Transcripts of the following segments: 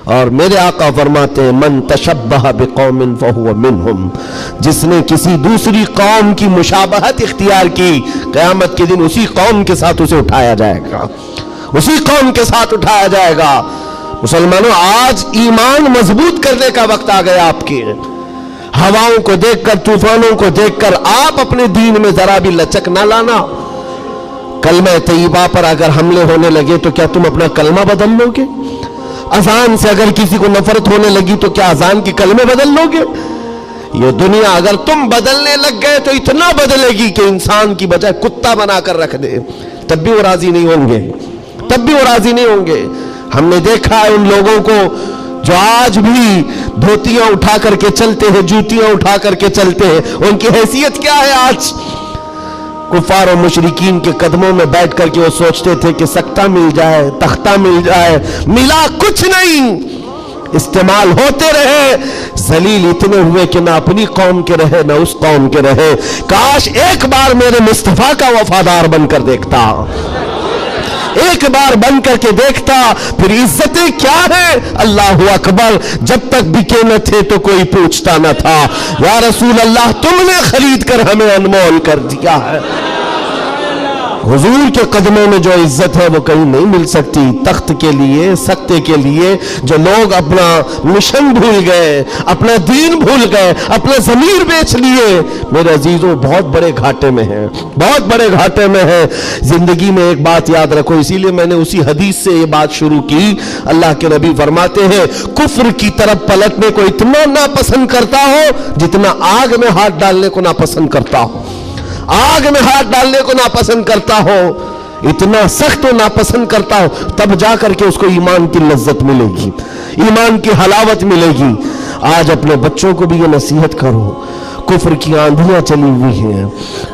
اور میرے آقا فرماتے ہیں من تشبہ بقوم فہو منہم، جس نے کسی دوسری قوم کی مشابہت اختیار کی، قیامت کے دن اسی قوم کے ساتھ اسے اٹھایا جائے گا، اسی قوم کے ساتھ اٹھایا جائے گا۔ مسلمانوں، آج ایمان مضبوط کرنے کا وقت آ گیا آپ کے۔ ہواؤں کو دیکھ کر، طوفانوں کو دیکھ کر آپ اپنے دین میں ذرا بھی لچک نہ لانا۔ کلمہ طیبہ پر اگر حملے ہونے لگے تو کیا تم اپنا کلمہ بدل لو گے؟ اذان سے اگر کسی کو نفرت ہونے لگی تو کیا اذان کی کلمے بدل لو گے؟ یہ دنیا اگر تم بدلنے لگ گئے تو اتنا بدلے گی کہ انسان کی بجائے کتا بنا کر رکھ دے، تب بھی وہ راضی نہیں ہوں گے، تب بھی وہ راضی نہیں ہوں گے۔ ہم نے دیکھا ہے ان لوگوں کو جو آج بھی دھوتیاں اٹھا کر کے چلتے ہیں، جوتیاں اٹھا کر کے چلتے ہیں، ان کی حیثیت کیا ہے آج؟ کفار و مشرکین کے قدموں میں بیٹھ کر کے وہ سوچتے تھے کہ سکتہ مل جائے، تختہ مل جائے، ملا کچھ نہیں، استعمال ہوتے رہے، ذلیل اتنے ہوئے کہ نہ اپنی قوم کے رہے نہ اس قوم کے رہے۔ کاش ایک بار میرے مصطفیٰ کا وفادار بن کر دیکھتا، ایک بار بن کر کے دیکھتا، پھر عزتیں کیا ہیں؟ اللہ اکبر، جب تک بکے نہ تھے تو کوئی پوچھتا نہ تھا، یا رسول اللہ تم نے خرید کر ہمیں انمول کر دیا ہے۔ حضور کے قدموں میں جو عزت ہے وہ کہیں نہیں مل سکتی۔ تخت کے لیے، سکتے کے لیے جو لوگ اپنا مشن بھول گئے، اپنا دین بھول گئے، اپنا ضمیر بیچ لیے، میرے عزیزوں بہت بڑے گھاٹے میں ہیں، بہت بڑے گھاٹے میں ہیں۔ زندگی میں ایک بات یاد رکھو، اسی لیے میں نے اسی حدیث سے یہ بات شروع کی۔ اللہ کے نبی فرماتے ہیں کفر کی طرف پلٹنے کو اتنا ناپسند کرتا ہو جتنا آگ میں ہاتھ ڈالنے کو ناپسند کرتا ہو، آگ میں ہاتھ ڈالنے کو ناپسند کرتا ہو، اتنا سخت و ناپسند کرتا ہو، تب جا کر کے اس کو ایمان کی لذت ملے گی، ایمان کی حلاوت ملے گی۔ آج اپنے بچوں کو بھی یہ نصیحت کرو، کفر کی آندھیاں چلی ہوئی ہیں،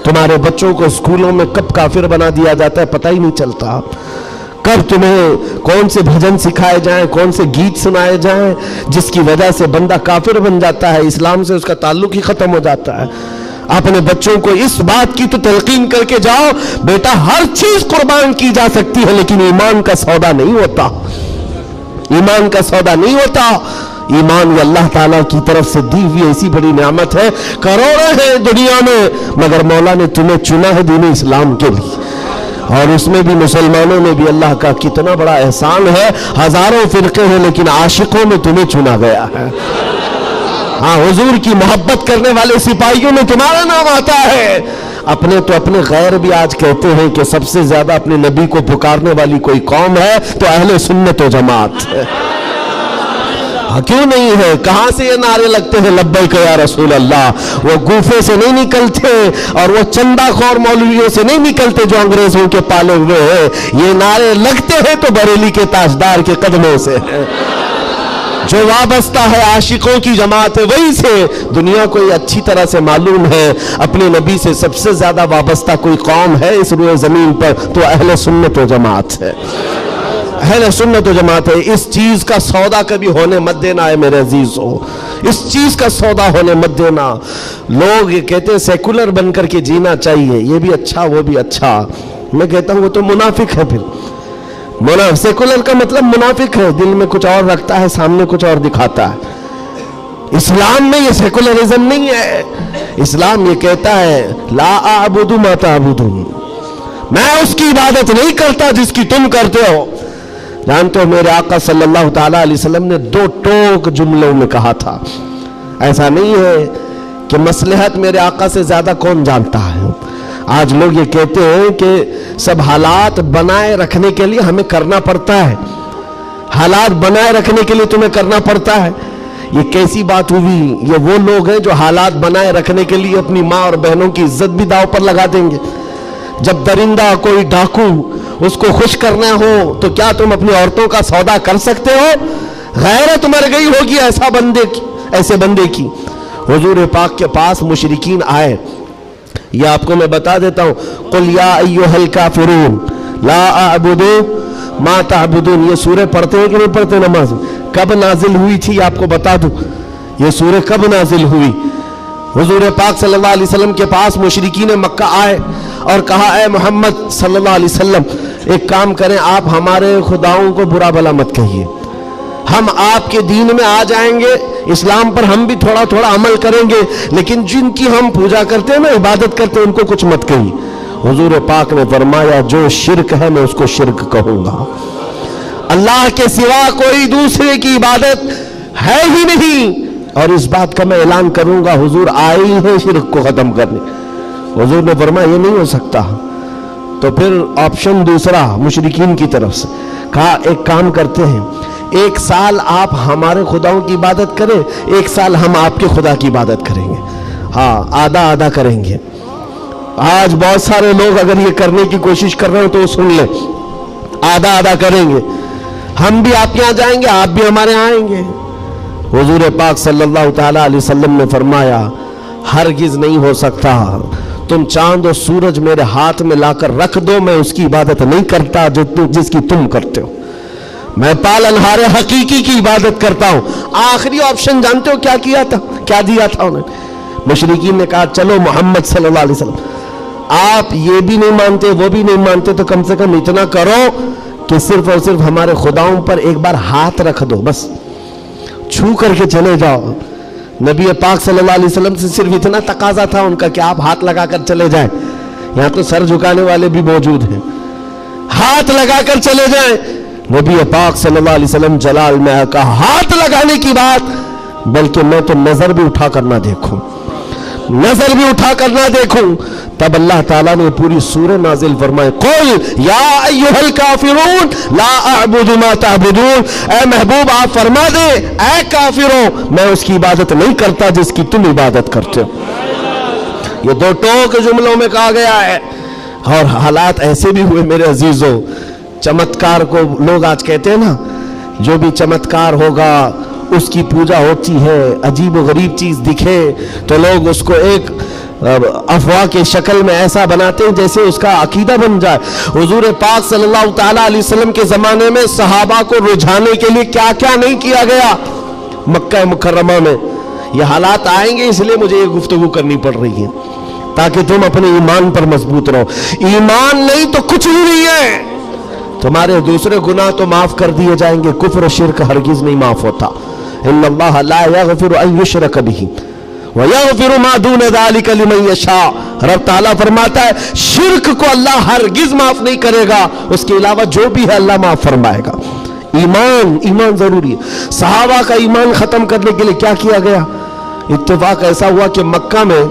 تمہارے بچوں کو اسکولوں میں کب کافر بنا دیا جاتا ہے پتہ ہی نہیں چلتا، کب تمہیں کون سے بھجن سکھائے جائیں، کون سے گیت سنائے جائیں جس کی وجہ سے بندہ کافر بن جاتا ہے، اسلام سے اس کا تعلق ہی ختم ہو جاتا ہے۔ اپنے بچوں کو اس بات کی تو تلقین کر کے جاؤ، بیٹا ہر چیز قربان کی جا سکتی ہے لیکن ایمان کا سودا نہیں ہوتا، ایمان کا سودا نہیں ہوتا۔ ایمان یہ اللہ تعالیٰ کی طرف سے دی ہوئی ایسی بڑی نعمت ہے، کروڑوں ہیں دنیا میں مگر مولا نے تمہیں چنا ہے دین اسلام کے لیے، اور اس میں بھی مسلمانوں میں بھی اللہ کا کتنا بڑا احسان ہے، ہزاروں فرقے ہیں لیکن عاشقوں میں تمہیں چنا گیا ہے۔ ہاں، حضور کی محبت کرنے والے سپاہیوں میں تمہارا نام آتا ہے۔ اپنے تو اپنے غیر بھی آج کہتے ہیں کہ سب سے زیادہ اپنے نبی کو پکارنے والی کوئی قوم ہے تو اہل سنت و جماعت ہے۔ کیوں نہیں ہے؟ کہاں سے یہ نعرے لگتے ہیں لبیک یا رسول اللہ؟ وہ گوفے سے نہیں نکلتے اور وہ چندہ خور مولویوں سے نہیں نکلتے جو انگریزوں کے پالے ہوئے ہیں، یہ نعرے لگتے ہیں تو بریلی کے تاجدار کے قدموں سے ہیں۔ جو وابستہ ہے عاشقوں کی جماعت ہے وہی سے۔ دنیا کو یہ اچھی طرح سے معلوم ہے اپنے نبی سے سب سے زیادہ وابستہ کوئی قوم ہے اس روئے زمین پر تو اہل سنت و جماعت ہے، اہل سنت و جماعت ہے۔ اس چیز کا سودا کبھی ہونے مت دینا ہے میرے عزیزو، اس چیز کا سودا ہونے مت دینا۔ لوگ یہ کہتے ہیں سیکولر بن کر کے جینا چاہیے، یہ بھی اچھا وہ بھی اچھا، میں کہتا ہوں وہ تو منافق ہے۔ پھر سیکولر کا مطلب منافق ہے، دل میں کچھ اور رکھتا ہے سامنے کچھ اور دکھاتا ہے۔ اسلام میں یہ سیکولرزم نہیں ہے، اسلام یہ کہتا ہے لا اعبد ما تعبدون، میں اس کی عبادت نہیں کرتا جس کی تم کرتے ہو۔ جانتے ہو میرے آقا صلی اللہ تعالیٰ علیہ وسلم نے 2 ٹوک جملوں میں کہا تھا، ایسا نہیں ہے کہ مصلحت میرے آقا سے زیادہ کون جانتا ہے۔ آج لوگ یہ کہتے ہیں کہ سب حالات بنائے رکھنے کے لیے ہمیں کرنا پڑتا ہے، حالات بنائے رکھنے کے لیے تمہیں کرنا پڑتا ہے۔ یہ کیسی بات ہوئی؟ یہ وہ لوگ ہیں جو حالات بنائے رکھنے کے لیے اپنی ماں اور بہنوں کی عزت بھی داؤ پر لگا دیں گے۔ جب درندہ کوئی ڈاکو اس کو خوش کرنا ہو تو کیا تم اپنی عورتوں کا سودا کر سکتے ہو؟ غیرت مر گئی ہوگی ایسے بندے کی۔ حضور پاک کے پاس مشرکین آئے، یہ آپ کو میں بتا دیتا ہوں، قل یا ایھا الکافرون لا اعبد ما تعبدون، یہ سورہ پڑھتے ہیں کہ نہیں پڑھتے نماز میں؟ کب نازل ہوئی تھی آپ کو بتا دوں، یہ سورہ کب نازل ہوئی؟ حضور پاک صلی اللہ علیہ وسلم کے پاس مشرکین مکہ آئے اور کہا اے محمد صلی اللہ علیہ وسلم ایک کام کریں، آپ ہمارے خداؤں کو برا بھلا مت کہیے، ہم آپ کے دین میں آ جائیں گے, اسلام پر ہم بھی تھوڑا تھوڑا عمل کریں گے, لیکن جن کی ہم پوجا کرتے ہیں نا, عبادت کرتے ہیں, ان کو کچھ مت کہیں. حضور پاک نے فرمایا جو شرک ہے میں اس کو شرک کہوں گا. اللہ کے سوا کوئی دوسرے کی عبادت ہے ہی نہیں, اور اس بات کا میں اعلان کروں گا حضور آئے ہی ہیں شرک کو ختم کرنے. حضور نے فرمایا یہ نہیں ہو سکتا. تو پھر آپشن دوسرا مشرکین کی طرف سے کہا ایک کام کرتے ہیں, 1 سال آپ ہمارے خداؤں کی عبادت کریں, 1 سال ہم آپ کے خدا کی عبادت کریں گے. ہاں آدھا آدھا کریں گے. آج بہت سارے لوگ اگر یہ کرنے کی کوشش کر رہے ہو تو سن لیں, آدھا آدھا کریں گے. ہم بھی آپ کے یہاں جائیں گے, آپ بھی ہمارے یہاں آئیں گے. حضور پاک صلی اللہ تعالیٰ علیہ وسلم نے فرمایا ہرگز نہیں ہو سکتا. تم چاند اور سورج میرے ہاتھ میں لا کر رکھ دو, میں اس کی عبادت نہیں کرتا جس کی تم کرتے ہو. میں پالنہار حقیقی کی عبادت کرتا ہوں. آخری آپشن جانتے ہو کیا کیا تھا, کیا دیا تھا انہیں؟ مشرکین نے کہا چلو محمد صلی اللہ علیہ وسلم آپ یہ بھی نہیں مانتے وہ بھی نہیں مانتے, تو کم سے کم اتنا کرو کہ صرف اور صرف ہمارے خداؤں پر ایک بار ہاتھ رکھ دو, بس چھو کر کے چلے جاؤ. نبی پاک صلی اللہ علیہ وسلم سے صرف اتنا تقاضا تھا ان کا کہ آپ ہاتھ لگا کر چلے جائیں. یہاں تو سر جھکانے والے بھی موجود ہیں, ہاتھ لگا کر چلے جائیں. نبی پاک صلی اللہ علیہ وسلم جلال میں کہا ہاتھ لگانے کی بات, بلکہ میں تو نظر بھی اٹھا کر نہ دیکھوں, نظر بھی اٹھا کر نہ دیکھوں. تب اللہ تعالیٰ نے پوری سورہ نازل فرمائے قل یا ایھا الکافرون لا اعبد ما تعبدون. اے محبوب آپ فرما دیں اے کافروں میں اس کی عبادت نہیں کرتا جس کی تم عبادت کرتے ہو. یہ 2 ٹوک جملوں میں کہا گیا ہے. اور حالات ایسے بھی ہوئے میرے عزیزوں, چمتکار کو لوگ آج کہتے ہیں نا, جو بھی چمتکار ہوگا اس کی پوجا ہوتی ہے, عجیب و غریب چیز دکھے تو لوگ اس کو ایک افواہ کے شکل میں ایسا بناتے ہیں جیسے اس کا عقیدہ بن جائے. حضور پاک صلی اللہ تعالیٰ علیہ وسلم کے زمانے میں صحابہ کو رجھانے کے لیے کیا کیا نہیں کیا گیا مکہ مکرمہ میں. یہ حالات آئیں گے, اس لیے مجھے یہ گفتگو کرنی پڑ رہی ہے تاکہ تم اپنے ایمان پر مضبوط رہو. ایمان نہیں تو کچھ بھی نہیں ہے. تمہارے دوسرے گناہ تو معاف کر دیے جائیں گے, کفر و شرک ہرگز نہیں معاف ہوتا. ان اللہ لا یغفر ان یشرک بہ ویغفر ما دون ذلک لمن یشاء. رب تعالیٰ فرماتا ہے شرک کو اللہ ہرگز معاف نہیں کرے گا, اس کے علاوہ جو بھی ہے اللہ معاف فرمائے گا. ایمان ضروری ہے. صحابہ کا ایمان ختم کرنے کے لیے کیا کیا گیا؟ اتفاق ایسا ہوا کہ مکہ میں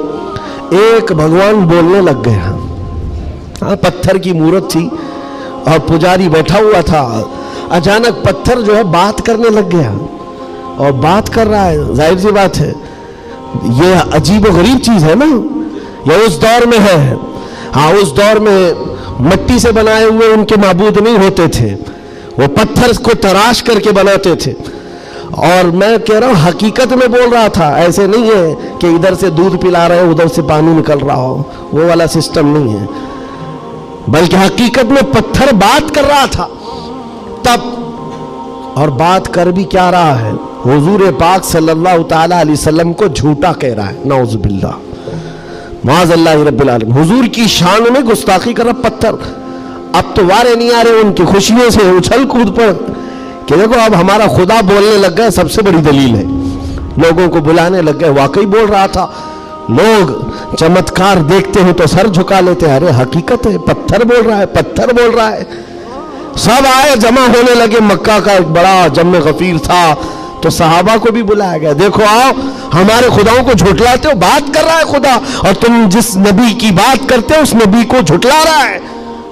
ایک بھگوان بولنے لگ گیا. پتھر کی مورت تھی اور پجاری بیٹھا ہوا تھا. اچانک پتھر جو ہے بات کرنے لگ گیا, اور بات کر رہا ہے. ظاہر سی بات ہے یہ عجیب و غریب چیز ہے نا, یہ اس دور میں ہے. ہاں اس دور میں مٹی سے بنائے ہوئے ان کے معبود نہیں ہوتے تھے, وہ پتھر کو تراش کر کے بناتے تھے. اور میں کہہ رہا ہوں حقیقت میں بول رہا تھا, ایسے نہیں ہے کہ ادھر سے دودھ پلا رہے ادھر سے پانی نکل رہا ہو, وہ والا سسٹم نہیں ہے, بلکہ حقیقت میں پتھر بات کر رہا تھا. تب اور بات کر بھی کیا رہا ہے, حضور پاک صلی اللہ تعالیٰ علیہ وسلم کو جھوٹا کہہ رہا ہے. نعوذ باللہ, معاذ اللہ رب العالمین. حضور کی شان میں گستاخی کر رہا پتھر. اب تو وارے نہیں آ رہے ان کی خوشیوں سے اچھل کود پر کہ دیکھو اب ہمارا خدا بولنے لگ گئے. سب سے بڑی دلیل ہے, لوگوں کو بلانے لگ گئے. واقعی بول رہا تھا. لوگ چمتکار دیکھتے ہیں تو سر جھکا لیتے ہیں, ارے حقیقت ہے پتھر بول رہا ہے, پتھر بول رہا ہے. سب آئے, جمع ہونے لگے. مکہ کا ایک بڑا جم غفیر تھا, تو صحابہ کو بھی بلایا گیا. دیکھو آؤ, ہمارے خداؤں کو جھٹلاتے ہو, بات کر رہا ہے خدا, اور تم جس نبی کی بات کرتے ہو اس نبی کو جھٹلا رہا ہے.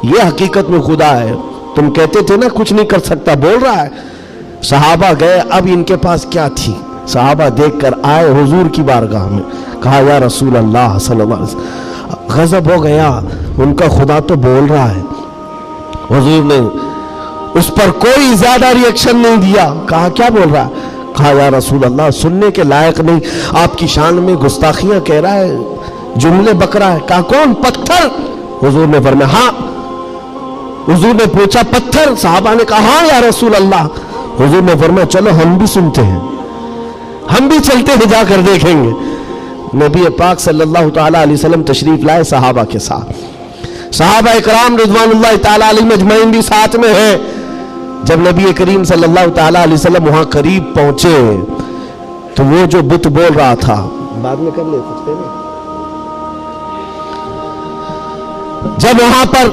یہ حقیقت میں خدا ہے. تم کہتے تھے نا کچھ نہیں کر سکتا, بول رہا ہے. صحابہ گئے. اب ان کے پاس کیا تھی؟ صحابہ دیکھ کر آئے حضور کی بارگاہ میں, کہا یا رسول اللہ صلی اللہ علیہ وسلم, غضب ہو گیا, ان کا خدا تو بول رہا ہے. حضور نے اس پر کوئی زیادہ ریئیکشن نہیں دیا. کہا کیا بول رہا ہے؟ کہا یا رسول اللہ سننے کے لائق نہیں, آپ کی شان میں گستاخیاں کہہ رہا ہے, جملے بک رہا ہے. کہا کون؟ پتھر. حضور نے فرمایا ہاں. حضور نے پوچھا پتھر؟ صحابہ نے کہا ہاں یا رسول اللہ. حضور نے فرمایا چلو ہم بھی سنتے ہیں, ہم بھی چلتے ہیں, جا کر دیکھیں گے. نبی پاک صلی اللہ تعالیٰ علیہ وسلم تشریف لائے صحابہ کے ساتھ. صحابہ اکرام رضوان اللہ تعالیٰ علیہ مجمعین بھی ساتھ میں ہیں. جب نبی کریم صلی اللہ تعالیٰ علیہ وسلم وہاں قریب پہنچے تو وہ جو بت بول رہا تھا، بعد میں کر لے سکتے نا، جب وہاں پر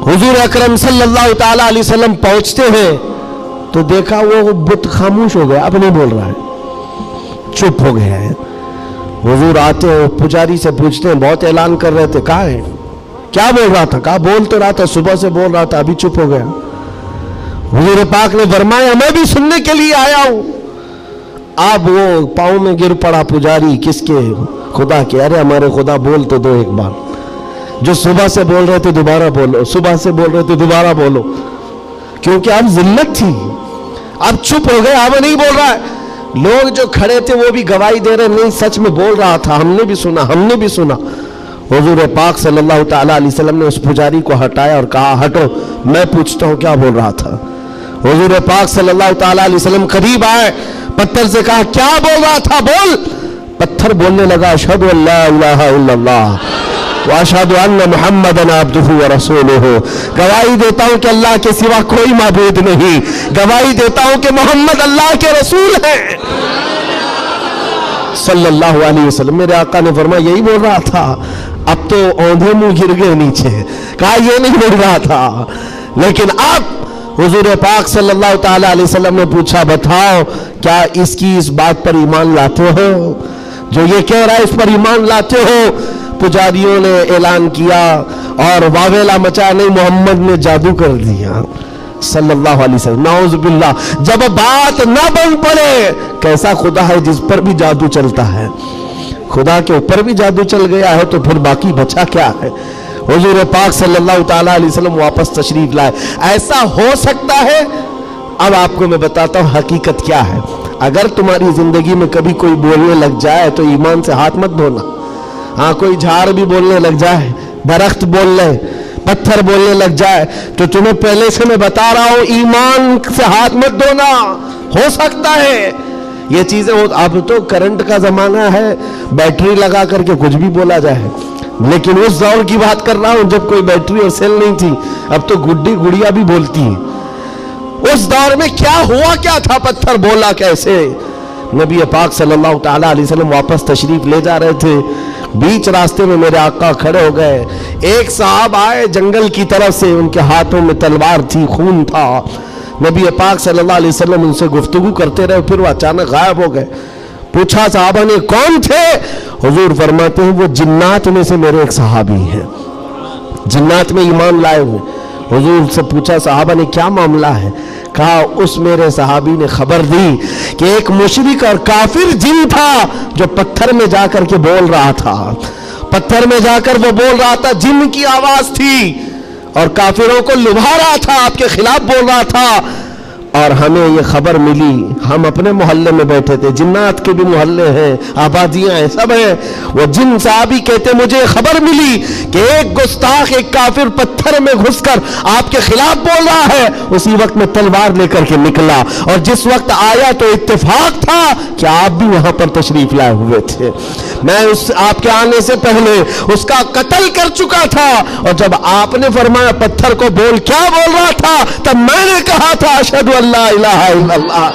حضور اکرم صلی اللہ تعالیٰ علیہ وسلم پہنچتے ہیں تو دیکھا وہ بت خاموش ہو گیا، اب نہیں بول رہا ہے، چپ ہو گیا ہے۔ حضور آتے ہیں، پجاری سے پوچھتے ہیں، بہت اعلان کر رہے تھے، کہاں ہے؟ کیا بول رہا تھا؟ کہا بول تو رہا تھا، صبح سے بول رہا تھا، ابھی چپ ہو گیا۔ حضور پاک نے فرمایا میں بھی سننے کے لیے آیا ہوں۔ اب وہ پاؤں میں گر پڑا پجاری، کس کے؟ خدا کے۔ ارے ہمارے خدا بول تو دو ایک بار، جو صبح سے بول رہے تھے دوبارہ بولو، صبح سے بول رہے تھے دوبارہ بولو، کیونکہ اب ذلت تھی، اب چپ ہو گئے، اب نہیں بول رہا ہے۔ لوگ جو کھڑے تھے وہ بھی گواہی دے رہے، نہیں سچ میں بول رہا تھا، ہم نے بھی سنا، ہم نے بھی سنا۔ حضور پاک صلی اللہ تعالیٰ علیہ وسلم نے اس پجاری کو ہٹایا اور کہا ہٹو، میں پوچھتا ہوں کیا بول رہا تھا۔ حضور پاک صلی اللہ تعالیٰ علیہ وسلم قریب آئے، پتھر سے کہا کیا بول رہا تھا، بول۔ پتھر بولنے لگا اشہد ان لا الہ الا اللہ واشہد ان محمدًا عبدہ ورسولہ، گواہی دیتا ہوں کہ اللہ کے سوا کوئی معبود نہیں، گواہی دیتا ہوں کہ محمد اللہ کے رسول ہیں صلی اللہ علیہ وسلم۔ میرے آقا نے فرمایا یہی بول رہا تھا۔ اب تو اوندھے منہ گر گئے نیچے، کہا یہ نہیں بول رہا تھا۔ لیکن اب حضور پاک صلی اللہ تعالیٰ علیہ وسلم نے پوچھا بتاؤ کیا اس بات پر ایمان لاتے ہو؟ جو یہ کہہ رہا ہے اس پر ایمان لاتے ہو؟ پجاریوں نے اعلان کیا اور واویلا مچا، نہیں محمد نے جادو کر دیا صلی اللہ علیہ وسلم، نعوذ باللہ۔ جب بات نہ بن پڑے، کیسا خدا ہے جس پر بھی جادو چلتا ہے؟ خدا کے اوپر بھی جادو چل گیا ہے تو پھر باقی بچا کیا ہے؟ حضور پاک صلی اللہ تعالیٰ علیہ وسلم واپس تشریف لائے۔ ایسا ہو سکتا ہے؟ اب آپ کو میں بتاتا ہوں حقیقت کیا ہے۔ اگر تمہاری زندگی میں کبھی کوئی بولنے لگ جائے تو ایمان سے ہاتھ مت دھونا۔ ہاں کوئی جھاڑ بھی بولنے لگ جائے، درخت بول لے، پتھر بولنے لگ جائے تو تمہیں پہلے سے میں بتا رہا ہوں ایمان سے ہاتھ مت دھونا۔ ہو سکتا ہے یہ چیزیں اب تو کرنٹ کا زمانہ ہے، بیٹری لگا کر کے کچھ بھی بولا جائے، لیکن اس دور کی بات کر رہا ہوں جب کوئی بیٹری اور سیل نہیں تھی، اب تو گڈی گڑیا بھی بولتی ہیں۔ اس دور میں کیا ہوا کیا تھا، پتھر بولا کیسے؟ نبی پاک صلی اللہ تعالیٰ علیہ وسلم واپس تشریف لے جا رہے تھے، بیچ راستے میں میرے آقا کھڑے ہو گئے۔ ایک صاحب آئے جنگل کی طرف سے، ان کے ہاتھوں میں تلوار تھی، خون تھا۔ نبی پاک صلی اللہ علیہ وسلم ان سے گفتگو کرتے رہے، پھر وہ اچانک غائب ہو گئے۔ پوچھا صحابہ نے کون تھے؟ حضور فرماتے ہیں وہ جنات میں سے میرے ایک صحابی ہیں، جنات میں ایمان لائے ہوئے۔ حضور سے پوچھا صحابہ نے کیا معاملہ ہے؟ کہا اس میرے صحابی نے خبر دی کہ ایک مشرک اور کافر جن تھا جو پتھر میں جا کر کے بول رہا تھا، پتھر میں جا کر وہ بول رہا تھا، جن کی آواز تھی اور کافروں کو لبھا رہا تھا، آپ کے خلاف بول رہا تھا۔ اور ہمیں یہ خبر ملی، ہم اپنے محلے میں بیٹھے تھے، جنات کے بھی محلے ہیں، آبادیاں ہیں، سب ہیں۔ وہ جن صحابی کہتے مجھے خبر ملی کہ ایک گستاخ، ایک کافر پتھر میں گھس کر آپ کے خلاف بول رہا ہے۔ اسی وقت میں تلوار لے کر کے نکلا، اور جس وقت آیا تو اتفاق تھا کہ آپ بھی وہاں پر تشریف لائے ہوئے تھے۔ میں آپ کے آنے سے پہلے اس کا قتل کر چکا تھا، اور جب آپ نے فرمایا پتھر کو بول، کیا بول رہا تھا؟ تب میں نے کہا تھا اشہد ان لا الہ الا اللہ